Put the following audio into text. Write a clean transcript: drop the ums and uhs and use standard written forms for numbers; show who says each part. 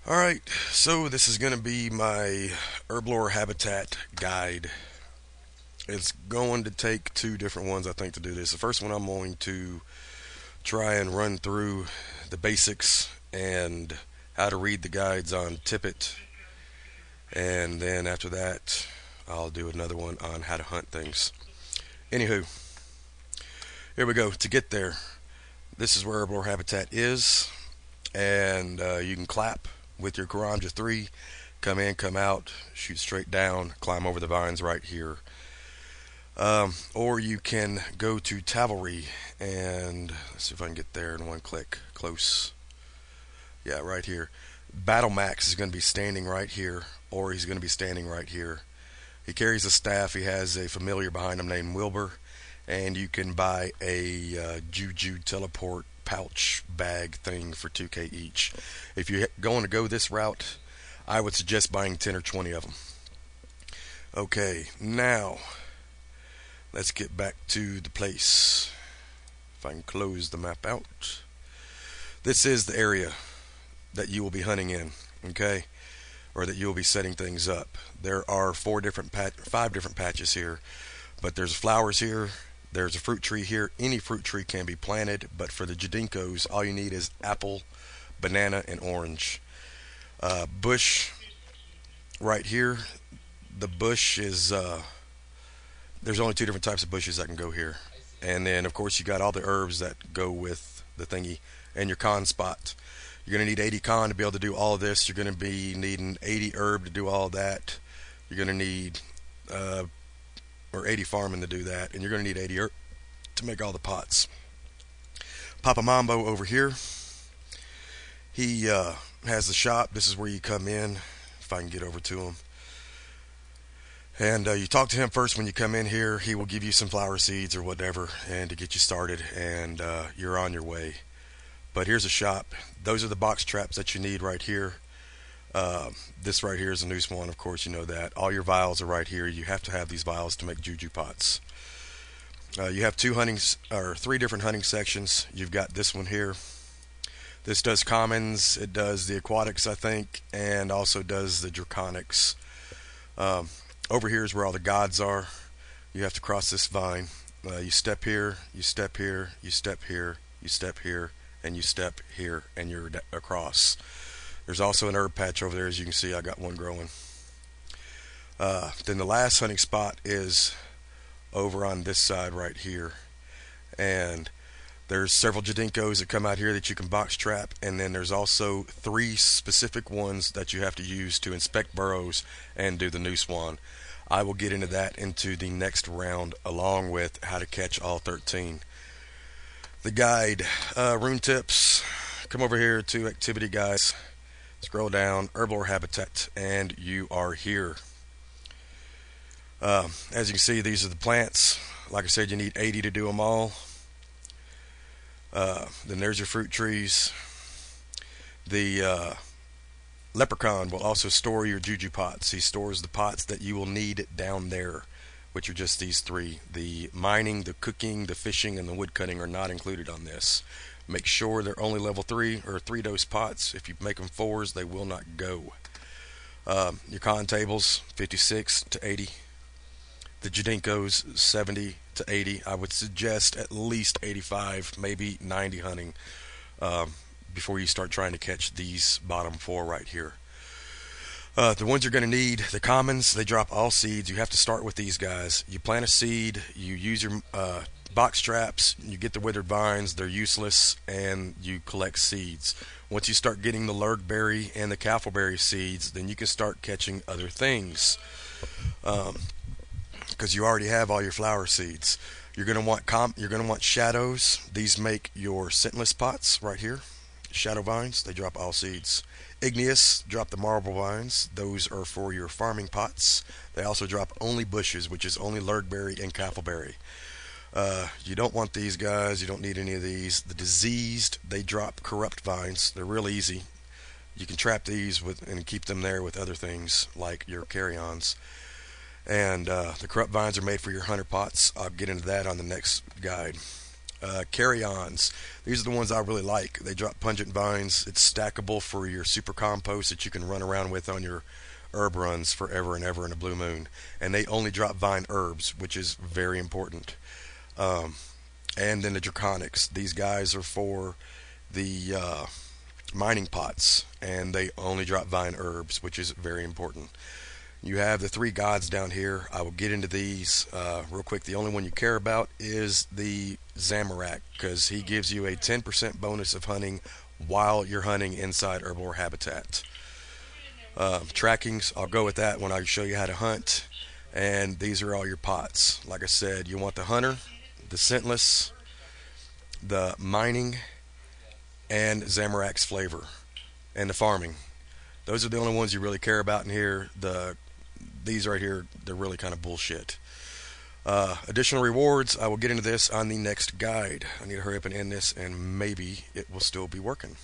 Speaker 1: Alright, so this is going to be my herblore habitat guide. It's going to take two different ones, I think, to do this. The first one, I'm going to try and run through the basics and how to read the guides on Tippet. And then after that, I'll do another one on how to hunt things. Anywho, here we go. To get there, this is where herblore habitat is. And you can clap with your Karanja 3, come in, come out, shoot straight down, climb over the vines right here. Or you can go to Tavalry and let's see if I can get there in one click. Close. Yeah, right here. Battle Max is going to be standing right here, or he's going to be standing right here. He carries a staff. He has a familiar behind him named Wilbur, and you can buy a Juju teleport pouch bag thing for 2K each. If you're going to go this route, I would suggest buying 10 or 20 of them. Okay, now let's get back to the place. If I can close the map out. This is the area that you will be hunting in, okay? Or that you will be setting things up. There are five different patches here, but there's flowers here. There's a fruit tree here. Any fruit tree can be planted, but for the Jadinkos, all you need is apple, banana, and orange. Bush right here. The bush is, there's only two different types of bushes that can go here. And then, of course, you got all the herbs that go with the thingy and your con spot. You're going to need 80 con to be able to do all of this. You're going to be needing 80 herb to do all of that. You're going to need or 80 farming to do that, and you're going to need 80 herb to make all the pots. Papa Mambo over here, he has the shop. This is where you come in, if I can get over to him. And you talk to him first when you come in here. He will give you some flower seeds or whatever, and to get you started, and you're on your way. But here's a shop. Those are the box traps that you need right here. This right here is a new one, of course, you know that. All your vials are right here. You have to have these vials to make juju pots. You have three different hunting sections. You've got this one here. This does commons, it does the aquatics, I think, and also does the draconics. Over here is where all the gods are. You have to cross this vine. You step here, you step here, you step here, you step here, and you step here, and you're across. There's also an herb patch over there. As you can see, I got one growing. Then the last hunting spot is over on this side right here. And there's several Jadinkos that come out here that you can box trap. And then there's also 3 specific ones that you have to use to inspect burrows and do the new swan. I will get into that into the next round, along with how to catch all 13. The guide, rune tips. Come over here to activity guys. Scroll down, herblore habitat, and you are here. As you can see, these are the plants. Like I said, you need 80 to do them all. Then there's your fruit trees. The leprechaun will also store your juju pots. He stores the pots that you will need down there, which are just these 3. The mining, the cooking, the fishing, and the wood cutting are not included on this. Make sure they're only level 3 or 3 dose pots. If you make them 4s, they will not go. Your con tables, 56 to 80. The Jadinkos, 70 to 80. I would suggest at least 85, maybe 90 hunting before you start trying to catch these bottom 4 right here. The ones you're going to need, the commons, they drop all seeds. You have to start with these guys. You plant a seed, you use your box traps, you get the withered vines, they're useless, and you collect seeds. Once you start getting the lurgberry and the cafleberry seeds, then you can start catching other things, because you already have all your flower seeds. You're going to want shadows. These make your scentless pots right here. Shadow vines, they drop all seeds. Igneous, drop the marble vines. Those are for your farming pots. They also drop only bushes, which is only lurgberry and cafleberry. You don't want these guys. You don't need any of these. The diseased, they drop corrupt vines. They're real easy. You can trap these and keep them there with other things like your carry-ons. And the corrupt vines are made for your hunter pots. I'll get into that on the next guide. carry-ons. These are the ones I really like. They drop pungent vines. It's stackable for your super compost that you can run around with on your herb runs forever and ever in a blue moon. And they only drop vine herbs, which is very important. Um, and then the draconics. These guys are for the mining pots, and they only drop vine herbs, which is very important. You have the three gods down here. I will get into these real quick. The only one you care about is the Zamorak, because he gives you a 10% bonus of hunting while you're hunting inside herblore habitat. Trackings, I'll go with that when I show you how to hunt. And these are all your pots. Like I said, you want the hunter, the scentless, the mining, and Zamorak's flavor, and the farming. Those are the only ones you really care about in here. These right here, they're really kind of bullshit. Additional rewards, I will get into this on the next guide. I need to hurry up and end this, and maybe it will still be working.